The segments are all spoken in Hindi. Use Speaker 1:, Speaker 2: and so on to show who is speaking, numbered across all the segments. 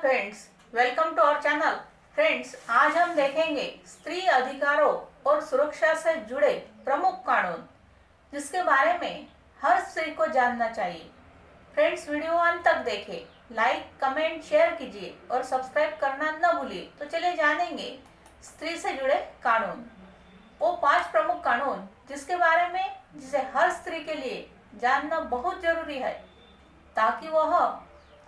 Speaker 1: Friends, welcome to our channel. Friends, आज हम देखेंगे स्त्री अधिकारों और सुरक्षा से जुड़े प्रमुख कानून, जिसके बारे में हर स्त्री को जानना चाहिए। फ्रेंड्स, वीडियो अंत तक देखें, लाइक, कमेंट, शेयर कीजिए और सब्सक्राइब करना न भूलिए। तो चलिए जानेंगे स्त्री से जुड़े कानून। वो 5 प्रमुख कानून जिसे हर स्त्री के लिए जानना बहुत जरूरी है, ताकि वह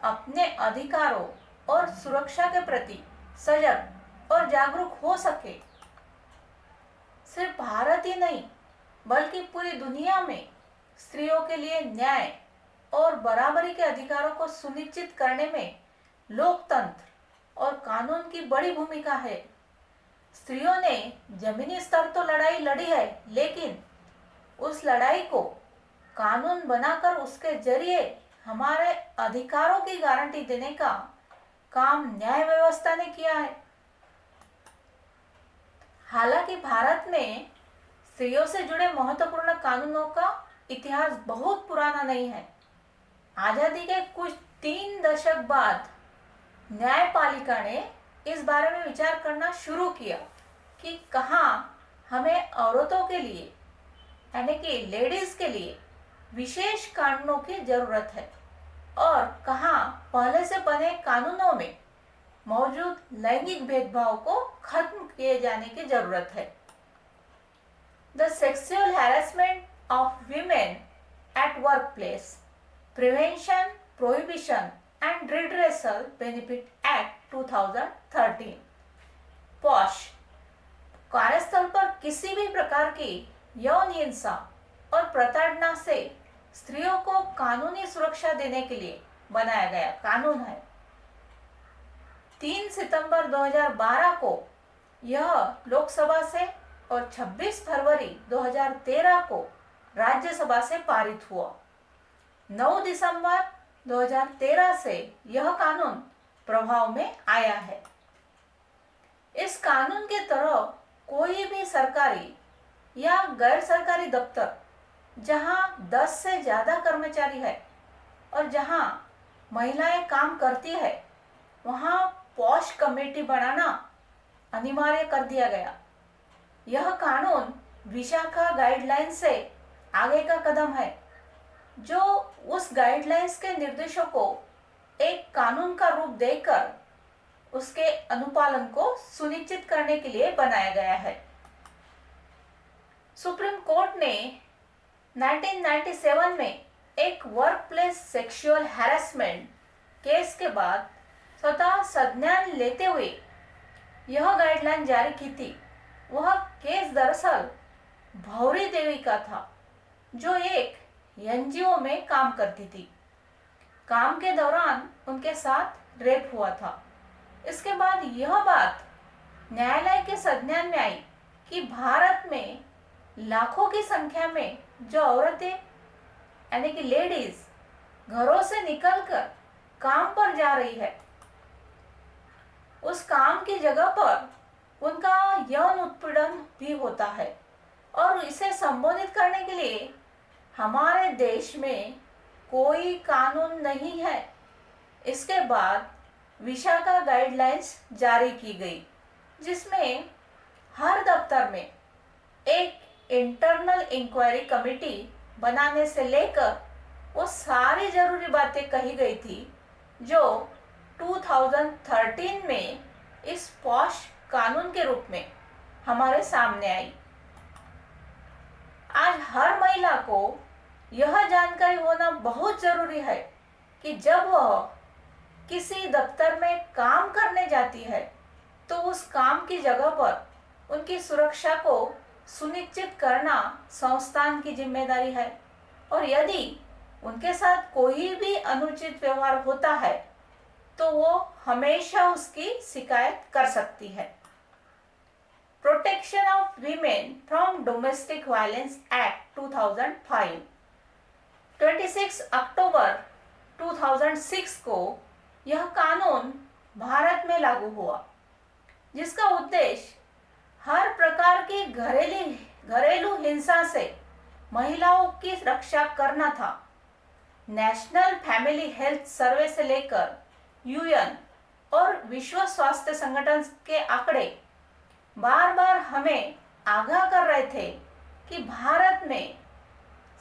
Speaker 1: अपने अधिकारों और सुरक्षा के प्रति सजग और जागरूक हो सके। सिर्फ भारत ही नहीं, बल्कि पूरी दुनिया में स्त्रियों के लिए न्याय और बराबरी के अधिकारों को सुनिश्चित करने में लोकतंत्र और कानून की बड़ी भूमिका है। स्त्रियों ने जमीनी स्तर तो लड़ाई लड़ी है, लेकिन उस लड़ाई को कानून बनाकर उसके जरिए हमारे अधिकारों की गारंटी देने का काम न्याय व्यवस्था ने किया है। हालांकि भारत में स्त्रियों से जुड़े महत्वपूर्ण कानूनों का इतिहास बहुत पुराना नहीं है। आजादी के कुछ 3 दशक बाद न्यायपालिका ने इस बारे में विचार करना शुरू किया कि कहाँ हमें औरतों के लिए, यानी कि लेडीज के लिए विशेष कानूनों की जरूरत है और कहाँ पहले से बने कानूनों में मौजूद लैंगिक भेदभाव को खत्म किए जाने की जरूरत है। The sexual harassment of women at workplace prevention, prohibition and redressal benefit act 2013 POSH कार्यस्थल पर किसी भी प्रकार की यौन हिंसा और प्रताड़ना से स्त्रियों को कानूनी सुरक्षा देने के लिए बनाया गया कानून है। 3 सितंबर 2012 को यह लोकसभा से और 26 फरवरी 2013 को राज्यसभा से पारित हुआ। 9 दिसंबर 2013 से यह कानून प्रभाव में आया है। इस कानून के तहत कोई भी सरकारी या गैर सरकारी दफ्तर जहां 10 से ज्यादा कर्मचारी है और जहां महिलाएं काम करती है, वहां पॉश कमेटी बनाना अनिवार्य कर दिया गया। यह कानून विशाखा गाइडलाइन से आगे का कदम है, जो उस गाइडलाइंस के निर्देशों को एक कानून का रूप देकर उसके अनुपालन को सुनिश्चित करने के लिए बनाया गया है। सुप्रीम कोर्ट ने 1997 में एक वर्कप्लेस सेक्सुअल हैरेसमेंट केस के बाद स्वतः संज्ञान लेते हुए यह गाइडलाइन जारी की थी। वह केस दरअसल भौरी देवी का था, जो एक एनजीओ में काम करती थी। काम के दौरान उनके साथ रेप हुआ था। इसके बाद यह बात न्यायालय के संज्ञान में आई कि भारत में लाखों की संख्या में जो औरतें, यानी कि लेडीज घरों से निकलकर काम पर जा रही है, उस काम की जगह पर उनका यौन उत्पीड़न भी होता है और इसे संबोधित करने के लिए हमारे देश में कोई कानून नहीं है। इसके बाद विशाखा गाइडलाइंस जारी की गई, जिसमें हर दफ्तर में एक इंटरनल इंक्वायरी कमेटी बनाने से लेकर वो सारी जरूरी बातें कही गई थी जो 2013 में इस पॉश कानून के रूप में हमारे सामने आई। आज हर महिला को यह जानकारी होना बहुत जरूरी है कि जब वह किसी दफ्तर में काम करने जाती है, तो उस काम की जगह पर उनकी सुरक्षा को सुनिश्चित करना संस्थान की जिम्मेदारी है और यदि उनके साथ कोई भी अनुचित व्यवहार होता है, तो वो हमेशा उसकी शिकायत कर सकती है। Protection of women from domestic violence act 2005 26 अक्टूबर 2006 को यह कानून भारत में लागू हुआ, जिसका उद्देश्य हर प्रकार की घरेलू हिंसा से महिलाओं की रक्षा करना था। नेशनल फैमिली हेल्थ सर्वे से लेकर यूएन और विश्व स्वास्थ्य संगठन के आंकड़े बार बार हमें आगाह कर रहे थे कि भारत में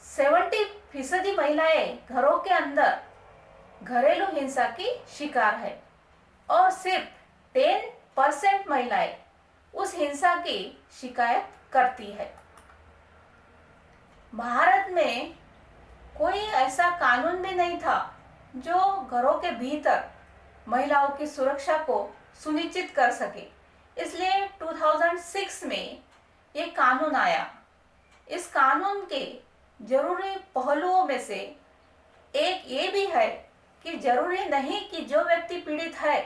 Speaker 1: 70% महिलाएं घरों के अंदर घरेलू हिंसा की शिकार है और सिर्फ 10% महिलाएं उस हिंसा की शिकायत करती है। भारत में कोई ऐसा कानून भी नहीं था जो घरों के भीतर महिलाओं की सुरक्षा को सुनिश्चित कर सके, इसलिए 2006 में ये कानून आया। इस कानून के जरूरी पहलुओं में से एक ये भी है कि जरूरी नहीं कि जो व्यक्ति पीड़ित है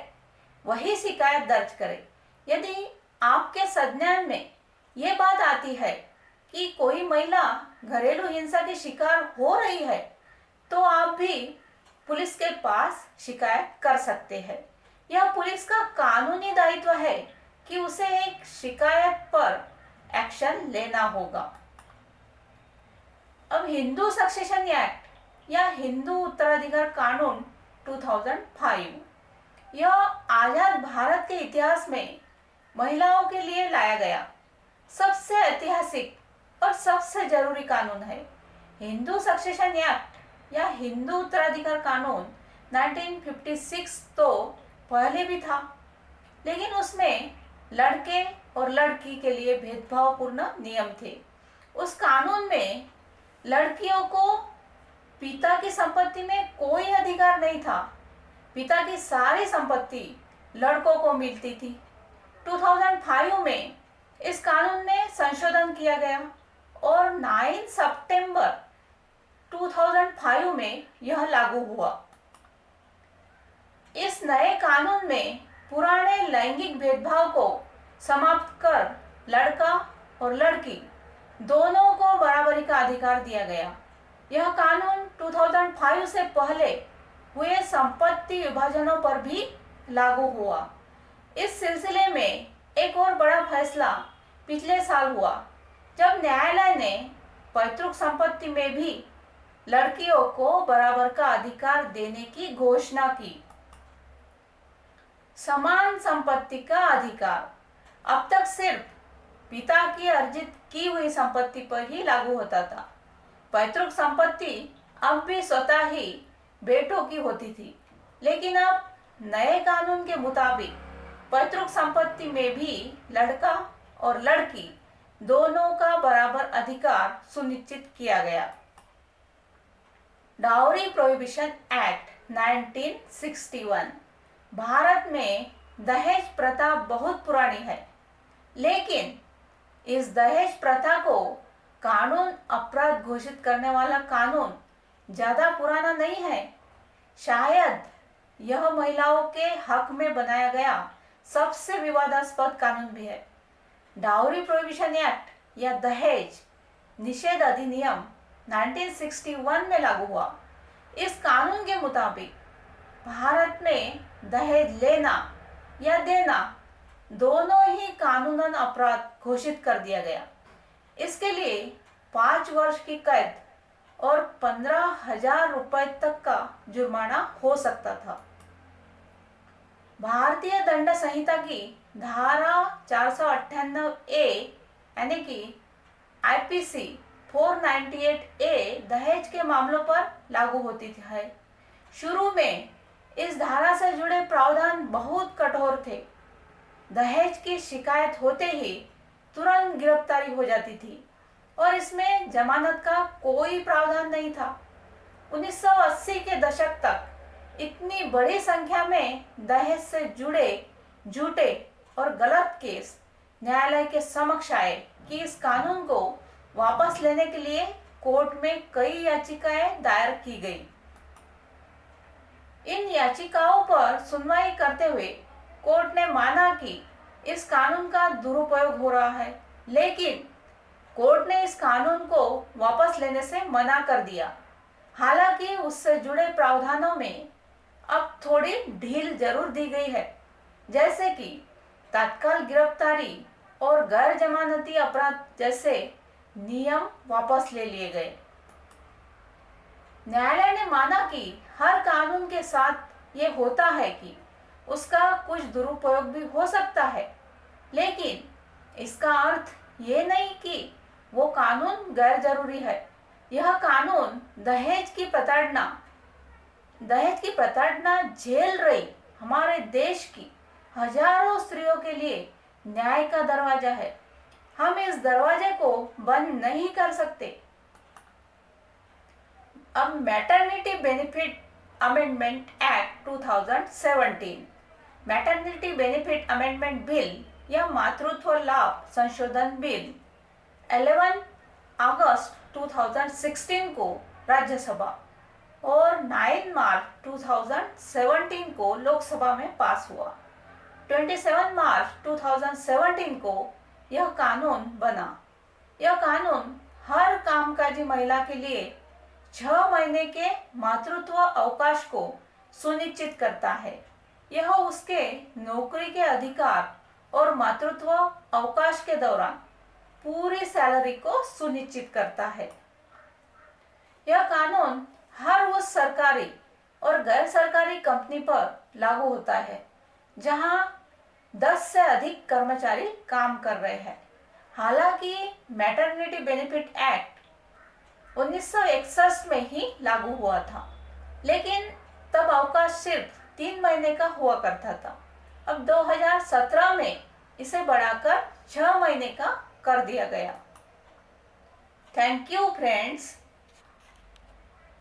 Speaker 1: वही शिकायत दर्ज करे। यदि आपके संज्ञान में ये बात आती है कि कोई महिला घरेलू हिंसा की शिकार हो रही है तो आप भी पुलिस के पास शिकायत कर सकते हैं। यह पुलिस का कानूनी दायित्व है कि उसे एक शिकायत पर एक्शन लेना होगा। अब हिंदू सक्सेशन एक्ट या हिंदू उत्तराधिकार कानून 2005, यह आजाद भारत के इतिहास में महिलाओं के लिए लाया गया सबसे ऐतिहासिक और सबसे जरूरी कानून है। हिंदू सक्सेशन एक्ट या हिंदू उत्तराधिकार कानून 1956 तो पहले भी था, लेकिन उसमें लड़के और लड़की के लिए भेदभावपूर्ण नियम थे। उस कानून में लड़कियों को पिता की संपत्ति में कोई अधिकार नहीं था। पिता की सारी संपत्ति लड़कों को मिलती थी। 2005 में इस कानून में संशोधन किया गया और 9 सितंबर 2005 में यह लागू हुआ। इस नए कानून में पुराने लैंगिक भेदभाव को समाप्त कर लड़का और लड़की दोनों को बराबरी का अधिकार दिया गया। यह कानून 2005 से पहले हुए संपत्ति विभाजनों पर भी लागू हुआ। इस सिलसिले में एक और बड़ा फैसला पिछले साल हुआ जब न्यायालय ने पैतृक संपत्ति में भी लड़कियों को बराबर का अधिकार देने की घोषणा की। समान संपत्ति का अधिकार अब तक सिर्फ पिता की अर्जित की हुई संपत्ति पर ही लागू होता था। पैतृक संपत्ति अब भी स्वतः ही बेटों की होती थी, लेकिन अब नए कानून के मुताबिक पैतृक संपत्ति में भी लड़का और लड़की दोनों का बराबर अधिकार सुनिश्चित किया गया। डाउरी प्रोहिबिशन एक्ट 1961, भारत में दहेज प्रथा बहुत पुरानी है, लेकिन इस दहेज प्रथा को कानून अपराध घोषित करने वाला कानून ज्यादा पुराना नहीं है। शायद यह महिलाओं के हक में बनाया गया सबसे विवादास्पद कानून भी है। डाउरी प्रोहिबिशन एक्ट या दहेज निषेध अधिनियम 1961 में लागू हुआ। इस कानून के मुताबिक भारत में दहेज लेना या देना दोनों ही कानूनन अपराध घोषित कर दिया गया। इसके लिए 5 वर्ष की कैद और 15,000 रुपए तक का जुर्माना हो सकता था। भारतीय दंड संहिता की धारा 498A यानी कि IPC 498A दहेज के मामलों पर लागू होती है। शुरू में इस धारा से जुड़े प्रावधान बहुत कठोर थे। दहेज की शिकायत होते ही तुरंत गिरफ्तारी हो जाती थी और इसमें जमानत का कोई प्रावधान नहीं था। 1980 के दशक तक इतनी बड़ी संख्या में दहेज से जुड़े झूठे और गलत केस न्यायालय के समक्ष आए कि इस कानून को वापस लेने के लिए कोर्ट में कई याचिकाएं दायर की गई। इन याचिकाओं पर सुनवाई करते हुए कोर्ट ने माना कि इस कानून का दुरुपयोग हो रहा है, लेकिन कोर्ट ने इस कानून को वापस लेने से मना कर दिया। हालांकि उससे जुड़े प्रावधानों में अब थोड़ी ढील जरूर दी गई है, जैसे कि तत्काल गिरफ्तारी और गैर जमानती अपराध जैसे नियम वापस ले लिए गए। न्यायालय ने माना कि हर कानून के साथ ये होता है कि उसका कुछ दुरुपयोग भी हो सकता है, लेकिन इसका अर्थ ये नहीं कि वो कानून गैर जरूरी है। यह कानून दहेज की प्रताड़ना झेल रही हमारे देश की हजारों स्त्रियों के लिए न्याय का दरवाजा है। हम इस दरवाजे को बंद नहीं कर सकते। अब maternity benefit amendment act 2017, maternity benefit amendment bill या मातृत्व लाभ संशोधन बिल 11 अगस्त 2016 को राज्यसभा और 9 मार्च 2017 को लोकसभा में पास हुआ। 27 मार्च 2017 को यह कानून बना। यह कानून हर कामकाजी महिला के लिए 6 महीने के मातृत्व अवकाश को सुनिश्चित करता है। यह उसके नौकरी के अधिकार और मातृत्व अवकाश के दौरान पूरी सैलरी को सुनिश्चित करता है। यह कानून हर उस सरकारी और गैर सरकारी कंपनी पर लागू होता है जहां 10 से अधिक कर्मचारी काम कर रहे हैं। हालांकि मैटरनिटी बेनिफिट एक्ट 1961 में ही लागू हुआ था, लेकिन तब अवकाश सिर्फ 3 महीने का हुआ करता था। अब 2017 में इसे बढ़ाकर 6 महीने का कर दिया गया। Thank you friends.